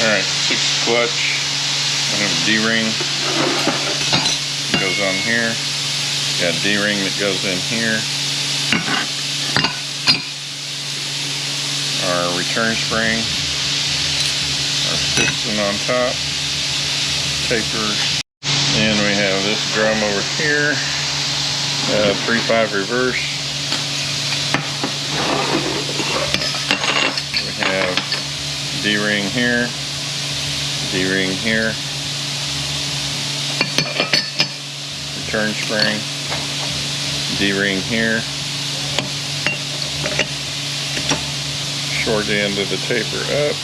Alright, 6 clutch. I have a D-ring. Goes on here. Got a D-ring that goes in here. Our return spring. Our piston on top. Taper. And we have this drum over here. 3/5 reverse. We have D-ring here. D-ring here. Return spring. D-ring here. Short end of the taper up.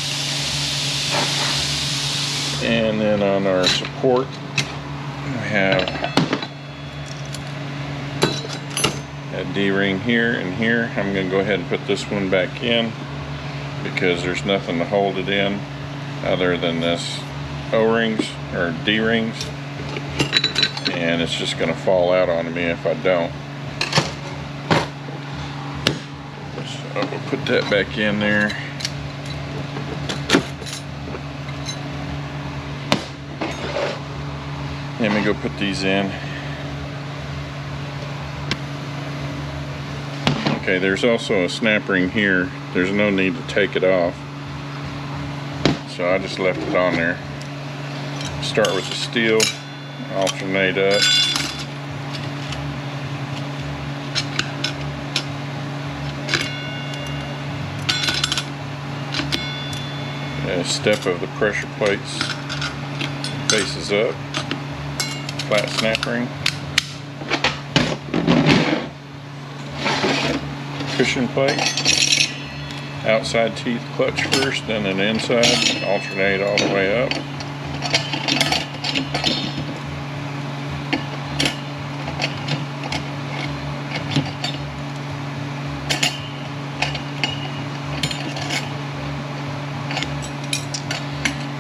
And then on our support we have a D-ring here and here. I'm going to go ahead and put this one back in because there's nothing to hold it in other than this O-rings or D-rings, and it's just going to fall out on me if I don't. So we'll put that back in there. Let me go put these in. Okay, there's also a snap ring here. There's no need to take it off, so I just left it on there. Start with the steel, alternate up. A step of the pressure plates faces up. Flat snap ring. Cushion plate. Outside teeth clutch first, then an inside. Alternate all the way up.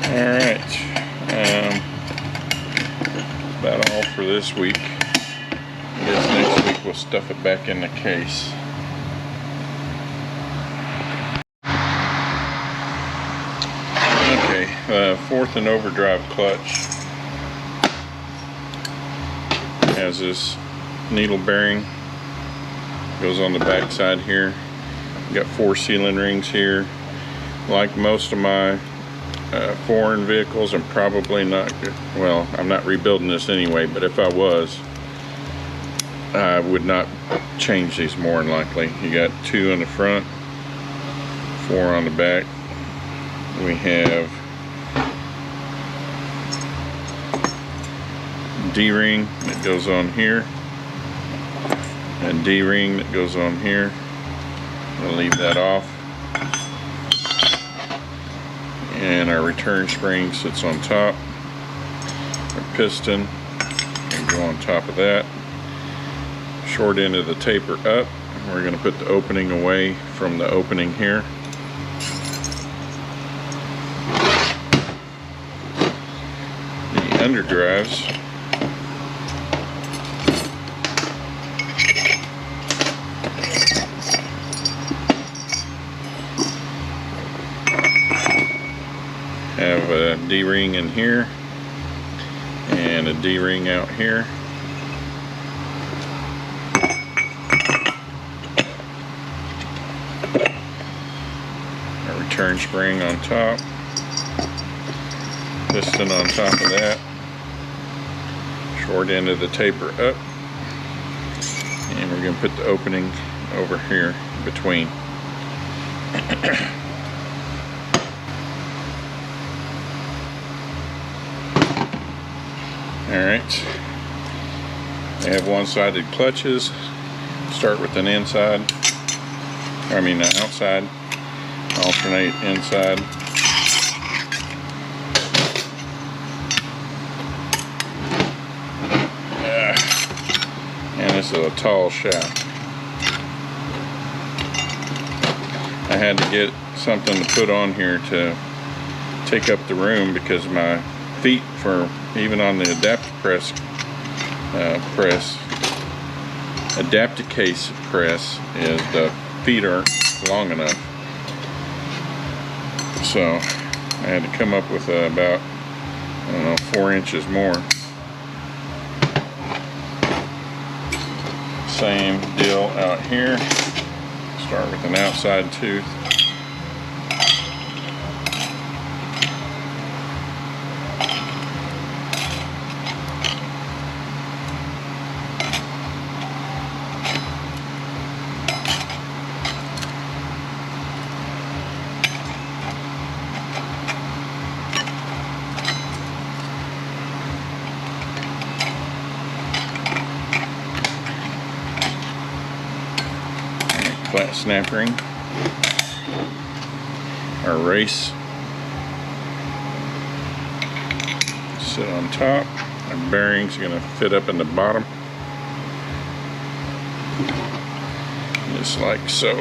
Alright. About all for this week. I guess next week we'll stuff it back in the case. Okay, 4th and overdrive clutch has this needle bearing. Goes on the back side here. Got 4 sealing rings here. Like most of my foreign vehicles, I'm probably not, well, I'm not rebuilding this anyway, but if I was, I would not change these more than likely. You got 2 in the front, 4 on the back. We have D-ring that goes on here, and D-ring that goes on here. I'll leave that off. And our return spring sits on top. Our piston can go on top of that. Short end of the taper up. We're going to put the opening away from the opening here. The underdrives have a D-ring in here and a D-ring out here. A return spring on top. Piston on top of that. Short end of the taper up. And we're going to put the opening over here between. Alright, they have one-sided clutches. Start with an inside, outside, alternate inside. And this is a tall shaft. I had to get something to put on here to take up the room because my feet, for even on the Adaptacase press, is the feet aren't long enough. So I had to come up with about, I don't know, 4 inches more. Same deal out here. Start with an outside tooth. Flat snap ring, our race, sit on top, our bearings are going to fit up in the bottom, just like so.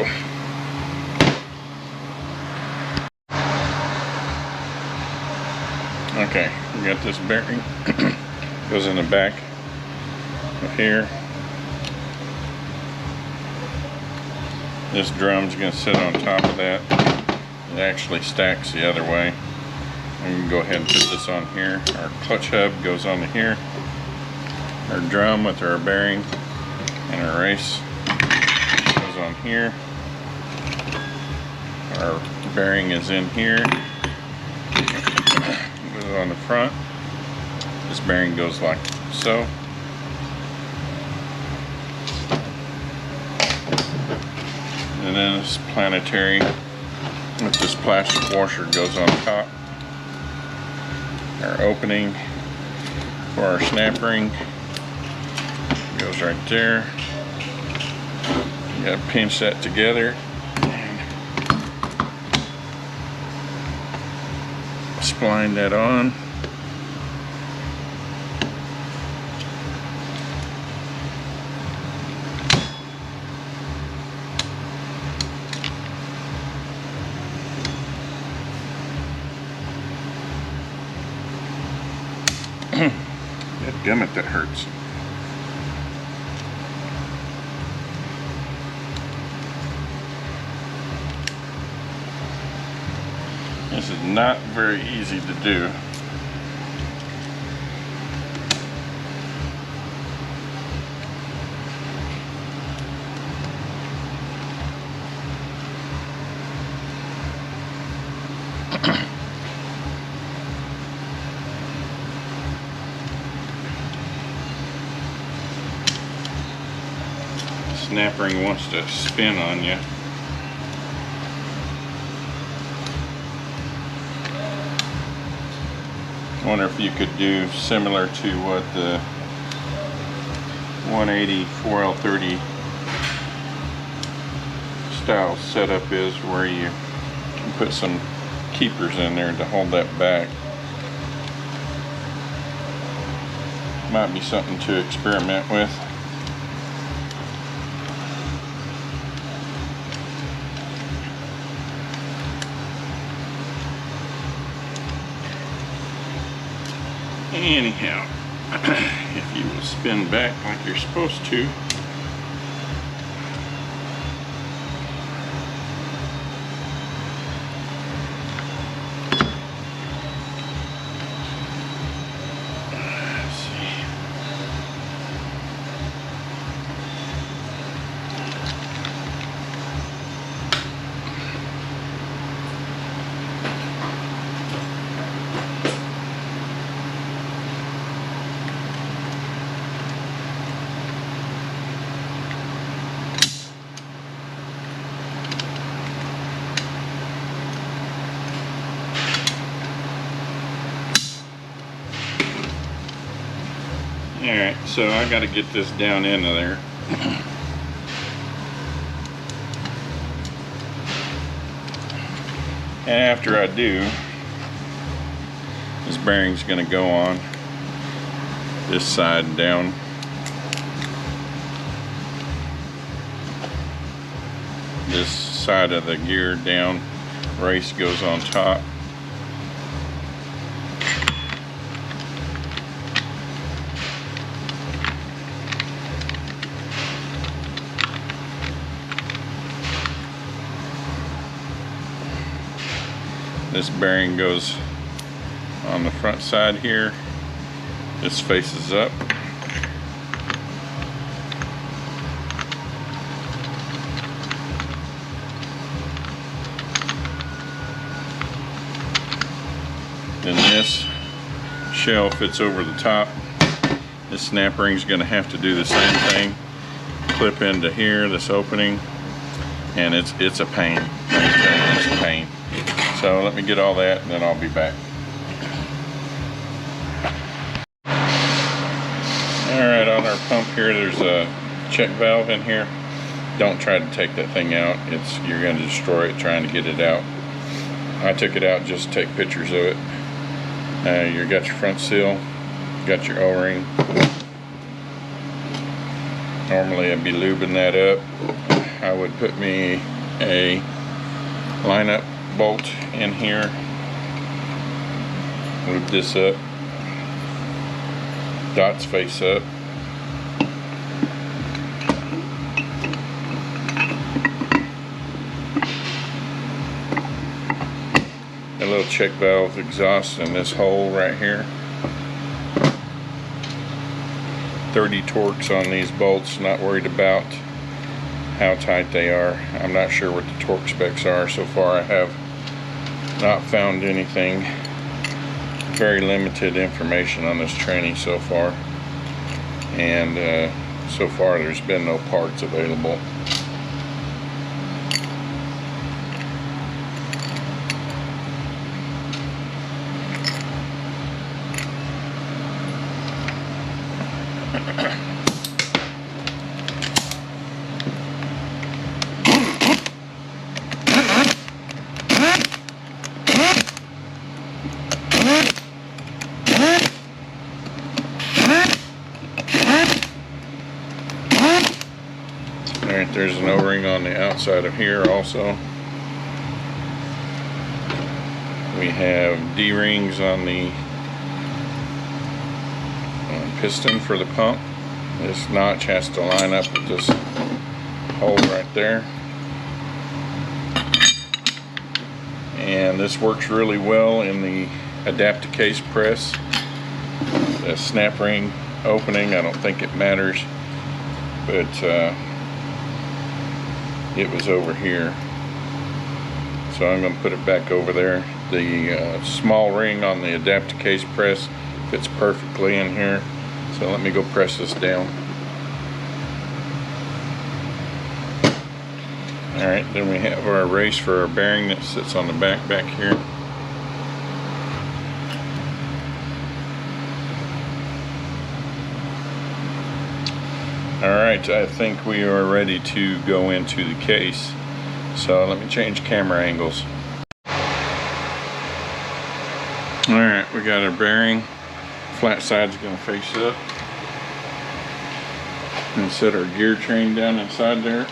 Okay, we got this bearing, goes in the back of here. This drum's going to sit on top of that. It actually stacks the other way. I'm going to go ahead and put this on here. Our clutch hub goes on here. Our drum with our bearing and our race goes on here. Our bearing is in here. It goes on the front. This bearing goes like so. And then this Planetary with this plastic washer goes on top. Our opening for our snap ring goes right there. You gotta pinch that together and spline that on. Dadgummit, that hurts. This is not very easy to do. Snap ring wants to spin on you. I wonder if you could do similar to what the 180 4L30 style setup is, where you can put some keepers in there to hold that back. Might be something to experiment with. Anyhow, if you will spin back like you're supposed to, let's see. Alright, so I got to get this down into there. And after I do, this bearing's going to go on this side down. This side of the gear down. Race goes on top. This bearing goes on the front side here. This faces up. Then this shell fits over the top. This snap ring is going to have to do the same thing. Clip into here, this opening, and it's a pain. It's a pain. So let me get all that and then I'll be back. Alright, on our pump here there's a check valve in here. Don't try to take that thing out. You're going to destroy it trying to get it out. I took it out just to take pictures of it. You got your front seal, got your O-ring. Normally I'd be lubing that up. I would put me a lineup bolt in here, lube this up, dots face up. A little check valve exhaust in this hole right here. 30 torques on these bolts. Not worried about how tight they are. I'm not sure what the torque specs are. So far I have not found anything. Very limited information on this tranny so far, and so far there's been no parts available. Alright, there's an O-ring on the outside of here also. We have D-rings on the piston for the pump. This notch has to line up with this hole right there. And this works really well in the adaptive case press. The snap ring opening, I don't think it matters, but it was over here, so I'm going to put it back over there. The small ring on the adaptive case press fits perfectly in here, so let me go press this down. Alright, then we have our race for our bearing that sits on the back here. Alright, I think we are ready to go into the case. So let me change camera angles. Alright, we got our bearing. Flat side's going to face up. And set our gear train down inside there.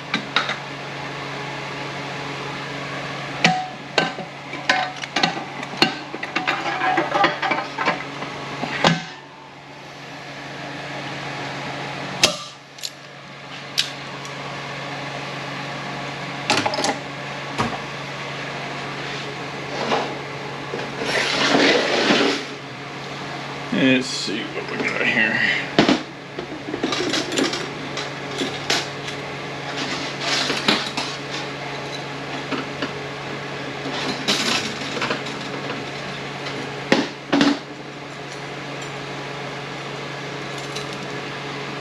Let's see what we got here.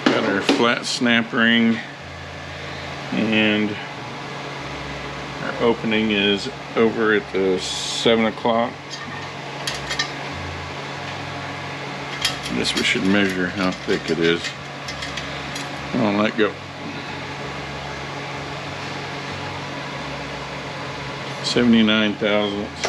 Got our flat snap ring, and our opening is over at the 7 o'clock. This we should measure how thick it is. I'll let go. 79 thousandths.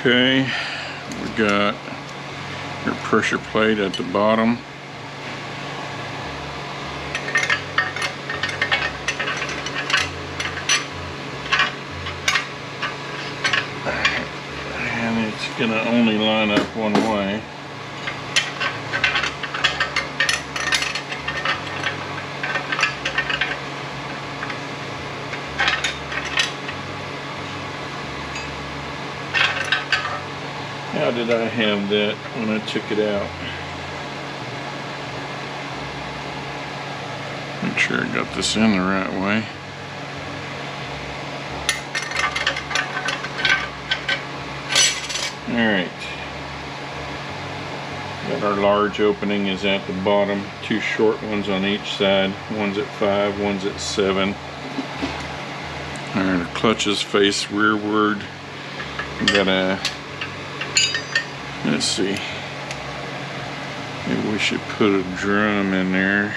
Okay, we got Our pressure plate at the bottom. And it's gonna only line up one way. How did I have that when I took it out? Make sure I got this in the right way. Alright. Got our large opening is at the bottom. Two short ones on each side. One's at 5, one's at 7. Alright, our clutches face rearward. We got a, let's see, maybe we should put a drum in there.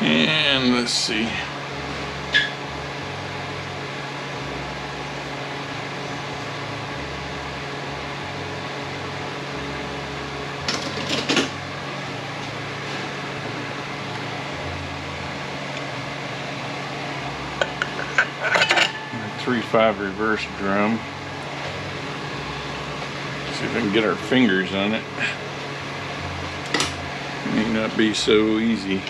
And let's see. A 3.5 reverse drum. See if I can get our fingers on it. May not be so easy.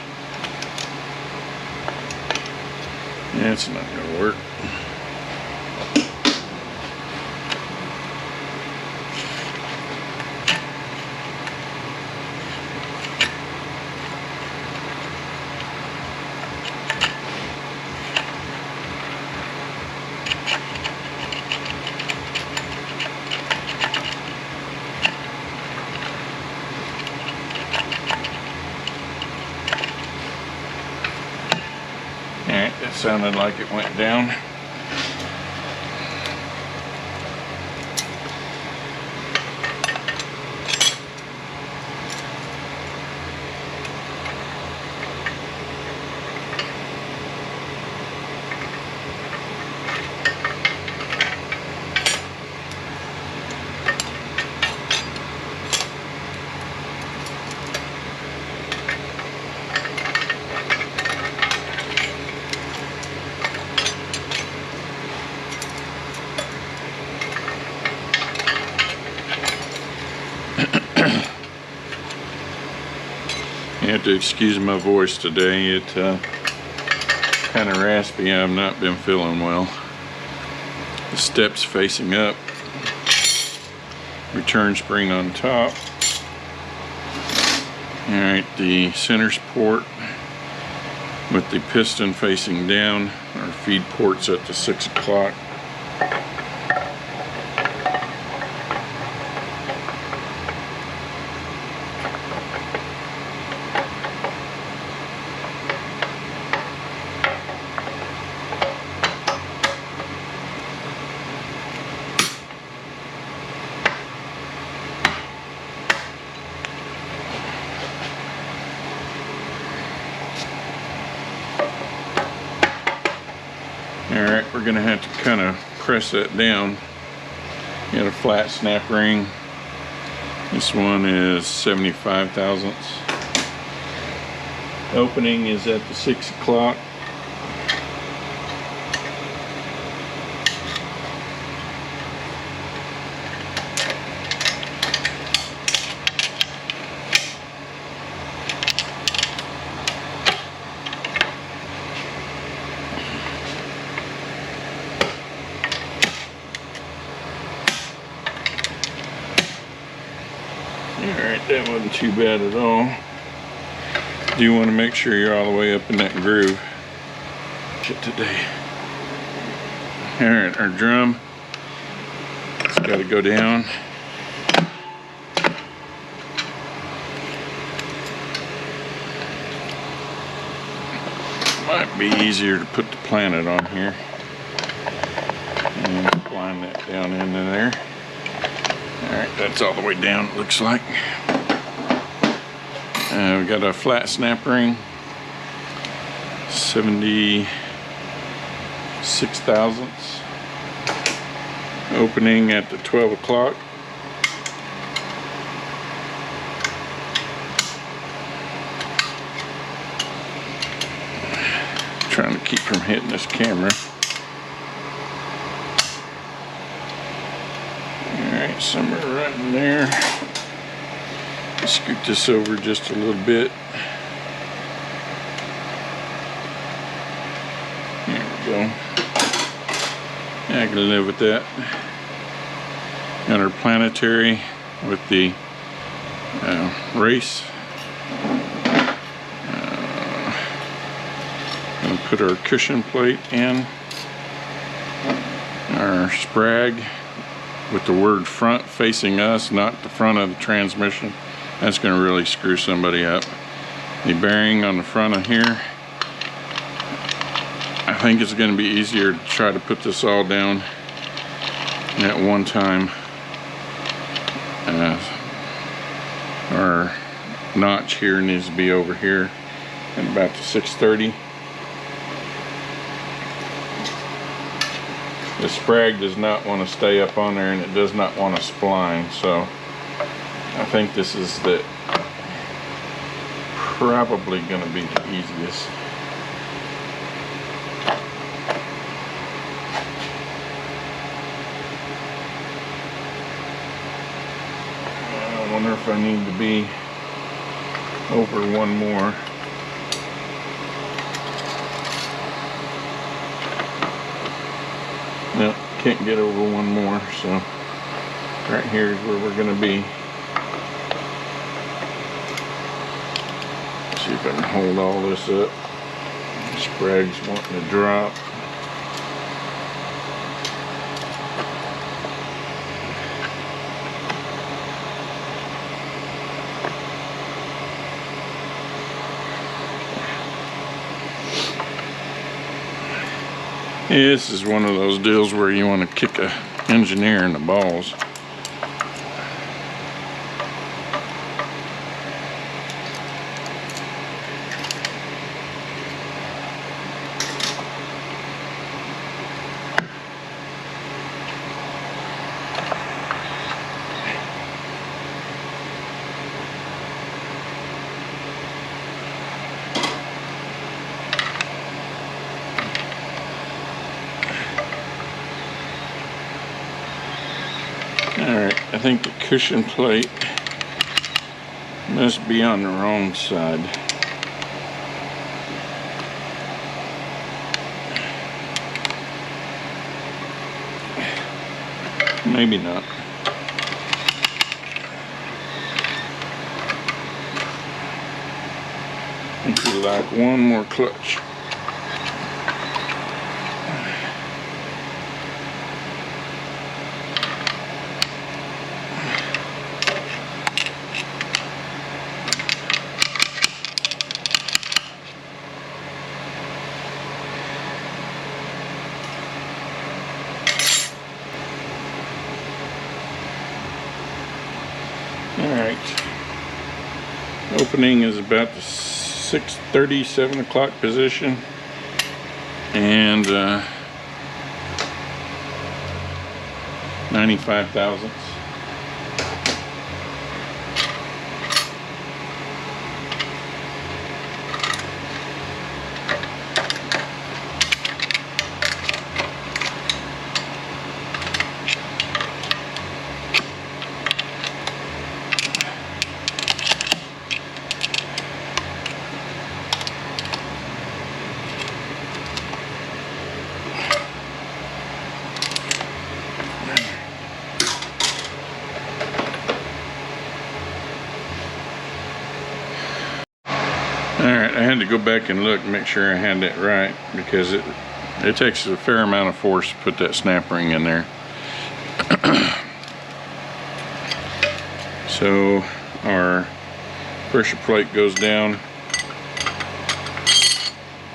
That's not gonna work. Alright, that sounded like it went down. You have to excuse my voice today. It's kind of raspy. I've not been feeling well. The steps facing up. Return spring on top. Alright, the center port with the piston facing down. Our feed ports at the 6 o'clock. Alright, we're going to have to kind of press that down. Got a flat snap ring. This one is 75 thousandths. Opening is at the 6 o'clock. Alright, that wasn't too bad at all. Do want to make sure you're all the way up in that groove. Shit today. Alright, our drum. It's got to go down. Might be easier to put the Planet on here. And line that down into there. Alright, that's all the way down, it looks like. We got a flat snap ring, 76 thousandths. Opening at the 12 o'clock. Trying to keep from hitting this camera. Alright, somewhere right in there. Scoot this over just a little bit. There we go. I can live with that. Got our Planetary with the race. Gonna put our cushion plate in. Our Sprag with the word front facing us, not the front of the transmission. That's going to really screw somebody up. The bearing on the front of here, I think it's going to be easier to try to put this all down at one time. Our notch here needs to be over here at about the 630. The Sprag does not want to stay up on there, and it does not want to spline, so I think this is probably going to be the easiest. I wonder if I need to be over one more. No, can't get over one more, so right here is where we're going to be. See if I can hold all this up. Sprag's wanting to drop. This is one of those deals where you want to kick an engineer in the balls. Alright, I think the cushion plate must be on the wrong side. Maybe not. I think we like one more clutch. Alright, opening is about the 6:30, 7 o'clock position, and 95 thousandths. Alright, I had to go back and look and make sure I had that right, because it takes a fair amount of force to put that snap ring in there. So our pressure plate goes down.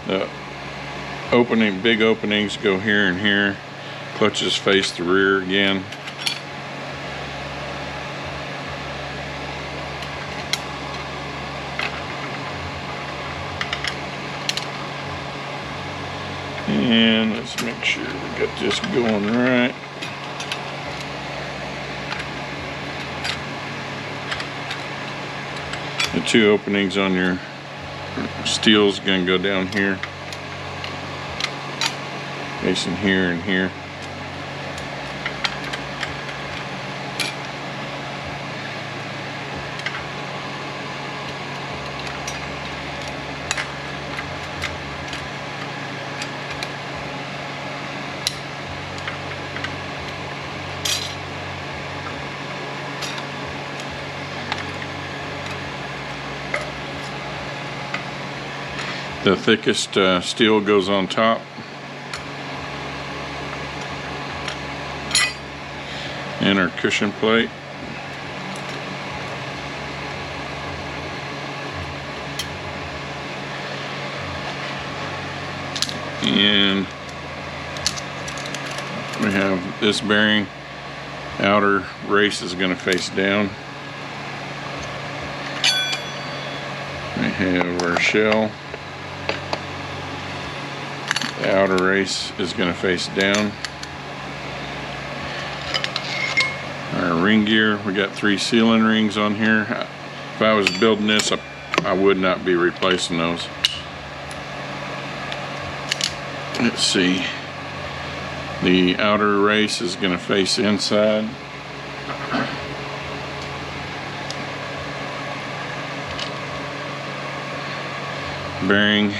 The big openings go here and here. Clutches face the rear again. And let's make sure we got this going right. The two openings on your steel is going to go down here, facing here and here. The thickest steel goes on top. And our cushion plate. And we have this bearing. Outer race is going to face down. We have our shell. The outer race is going to face down. Our ring gear, we got 3 sealing rings on here. If I was building this, I would not be replacing those. Let's see. The outer race is going to face inside. Bearing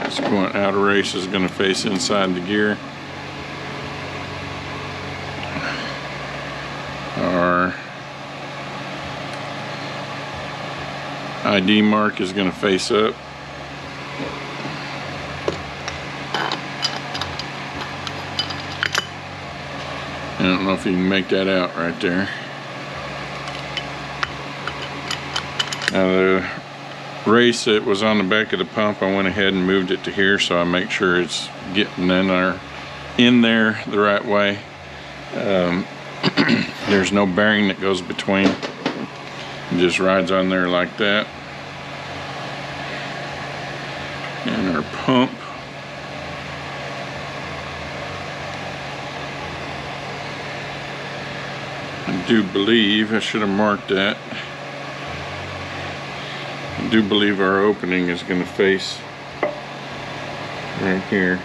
is going, outer race is going to face inside the gear. Our ID mark is going to face up. I don't know if you can make that out right there. Now the race that was on the back of the pump, I went ahead and moved it to here so I make sure it's getting in there the right way. There's no bearing that goes between. It just rides on there like that. And our pump. I do believe, I should have marked that. I do believe our opening is going to face right here.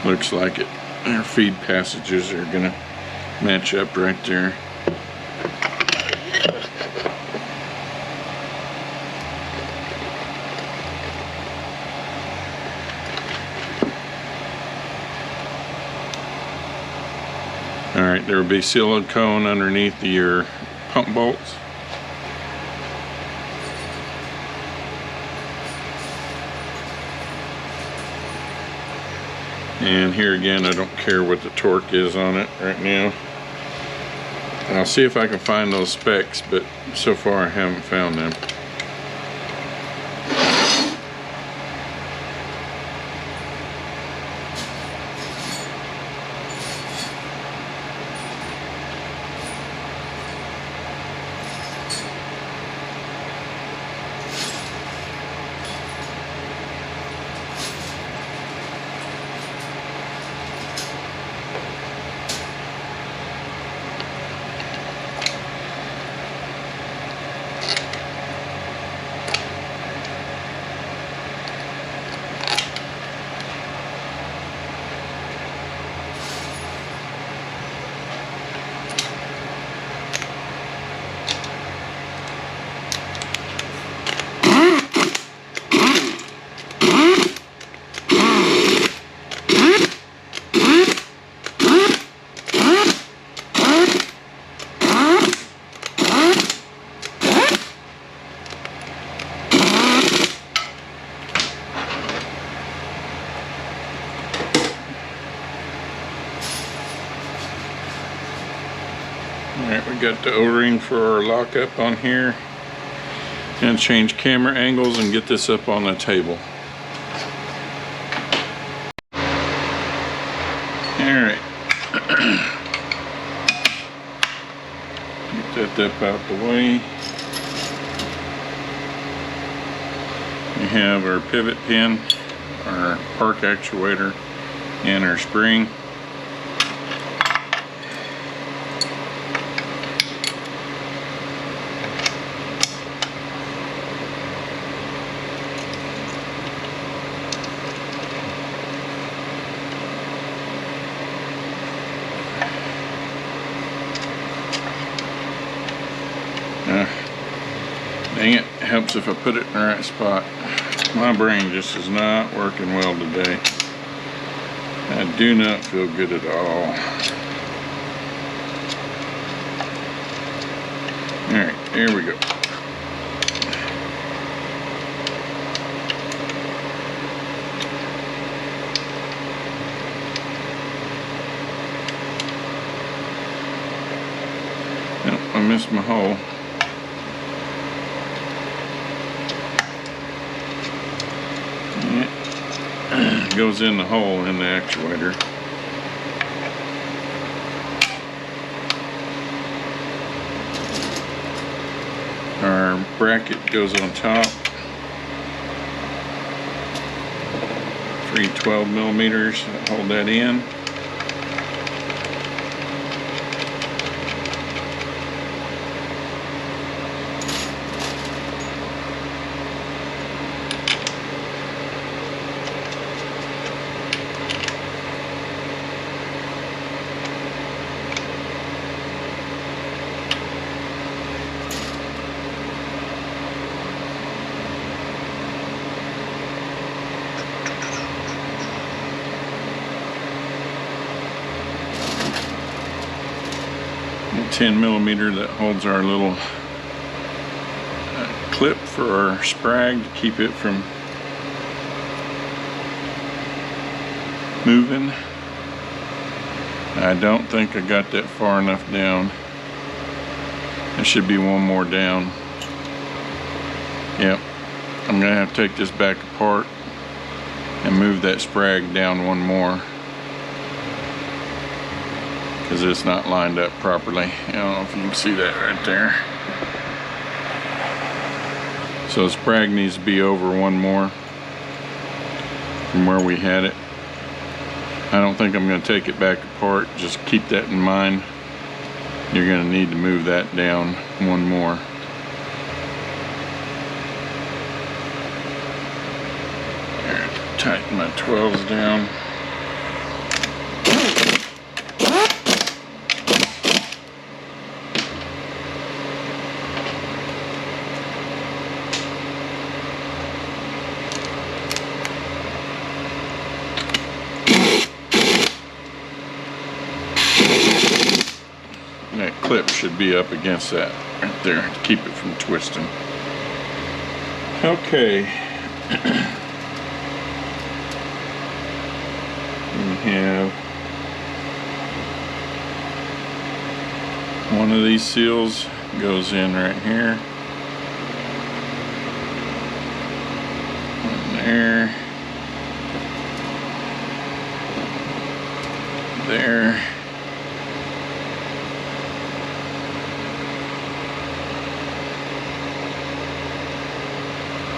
Looks like it. Our feed passages are going to match up right there. Alright, there will be silicone underneath your pump bolts. And here again, I don't care what the torque is on it right now. I'll see if I can find those specs, but so far I haven't found them. Alright, we got the O-ring for our lockup on here. Gonna change camera angles and get this up on the table. Alright. Get that up out the way. We have our pivot pin, our park actuator, and our spring. Dang it, helps if I put it in the right spot. My brain just is not working well today. I do not feel good at all. Alright, there we go. Nope, I missed my hole. Goes in the hole in the actuator. Our bracket goes on top. 3 12mm, hold that in. A 10mm that holds our little clip for our Sprag to keep it from moving. I don't think I got that far enough down. There should be one more down. Yep, I'm gonna have to take this back apart and move that Sprag down one more, because it's not lined up properly. I don't know if you can see that right there. So the Sprag needs to be over one more from where we had it. I don't think I'm going to take it back apart. Just keep that in mind. You're going to need to move that down one more. There, tighten my 12s down. That clip should be up against that right there to keep it from twisting. Okay. We have one of these seals goes in right here. One there. There.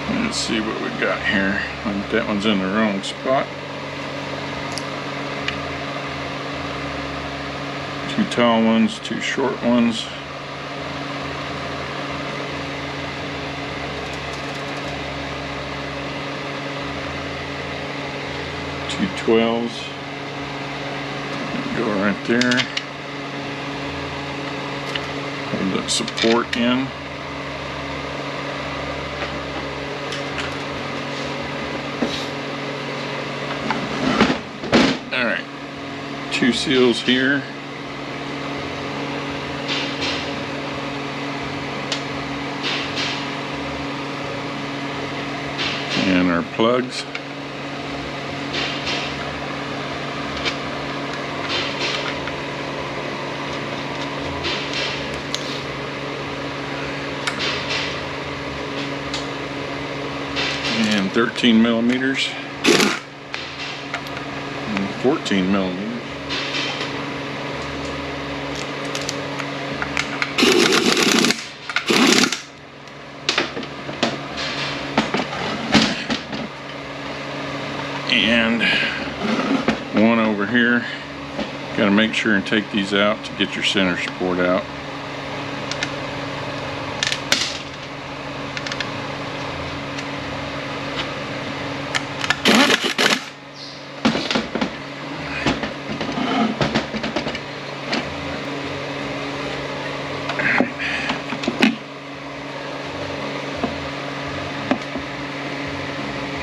Let's see what we got here. I think that one's in the wrong spot. 2 tall ones, 2 short ones. Two 12s. Go right there. Hold that support in. Alright, 2 seals here. And our plugs. And 13mm. 14mm. and one over here. Got to make sure and take these out to get your center support out.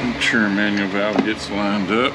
Make sure manual valve gets lined up.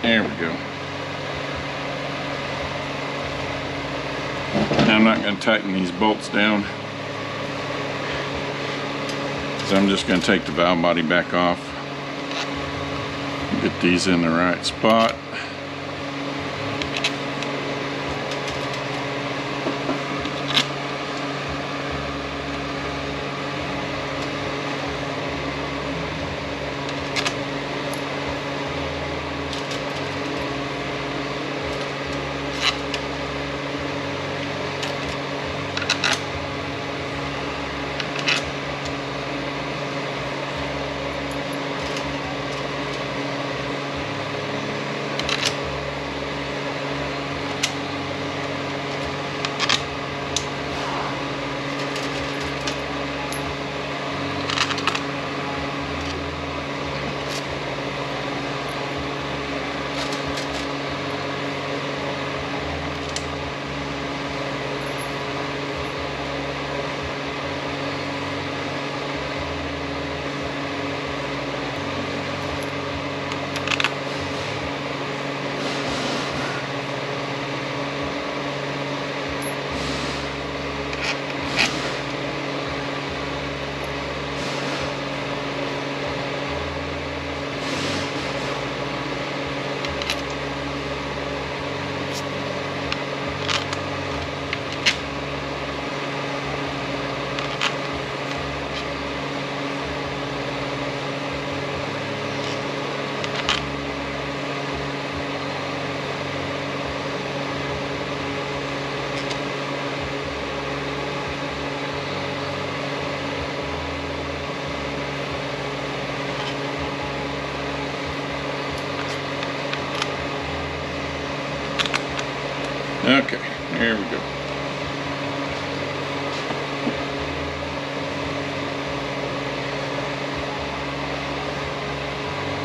There we go. Now I'm not going to tighten these bolts down, so I'm just going to take the valve body back off, get these in the right spot. Okay, there we go.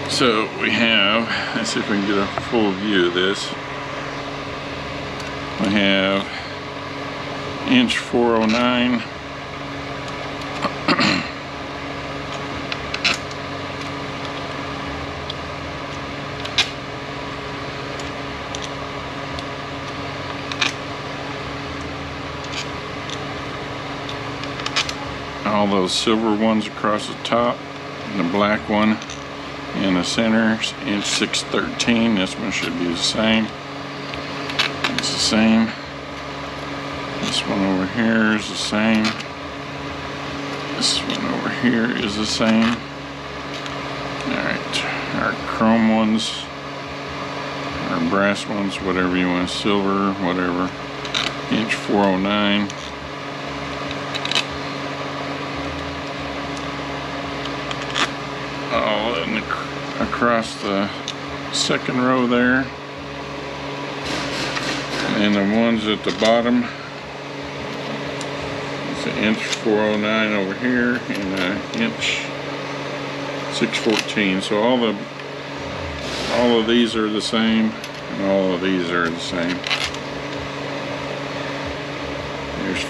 So we have, let's see if we can get a full view of this. We have inch 409. All those silver ones across the top, and the black one in the center, inch 613. This one should be the same. It's the same. This one over here is the same. This one over here is the same. Alright, our chrome ones, our brass ones, whatever you want, silver, whatever, inch 409. All in across the second row there, and the ones at the bottom, it's an inch 409 over here and an inch 614. So all of these are the same, and all of these are the same. There's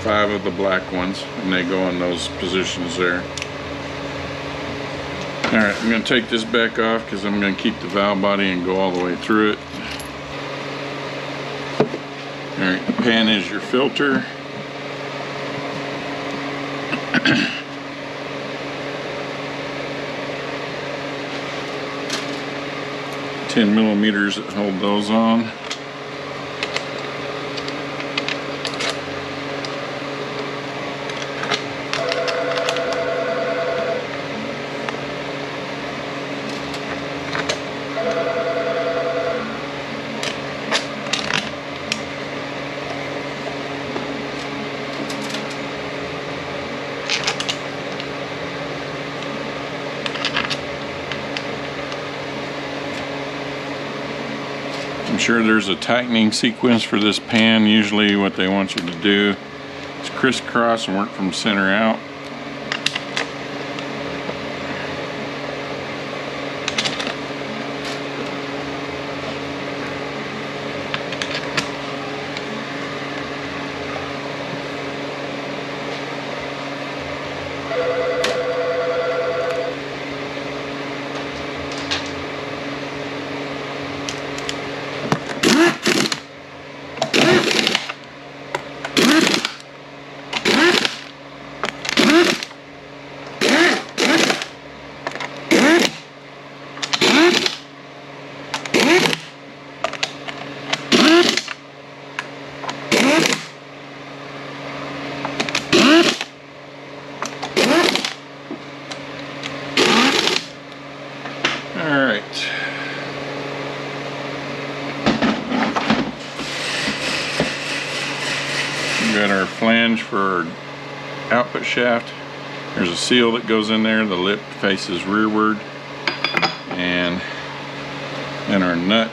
5 of the black ones, and they go in those positions there. Alright, I'm going to take this back off because I'm going to keep the valve body and go all the way through it. Alright, the pan is your filter. 10 millimeters that hold those on. I'm sure there's a tightening sequence for this pan. Usually what they want you to do is crisscross and work from center out. We've got our flange for our output shaft. There's a seal that goes in there. The lip faces rearward, and then our nut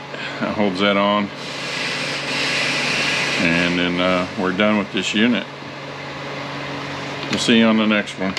holds that on, and then we're done with this unit. We'll see you on the next one.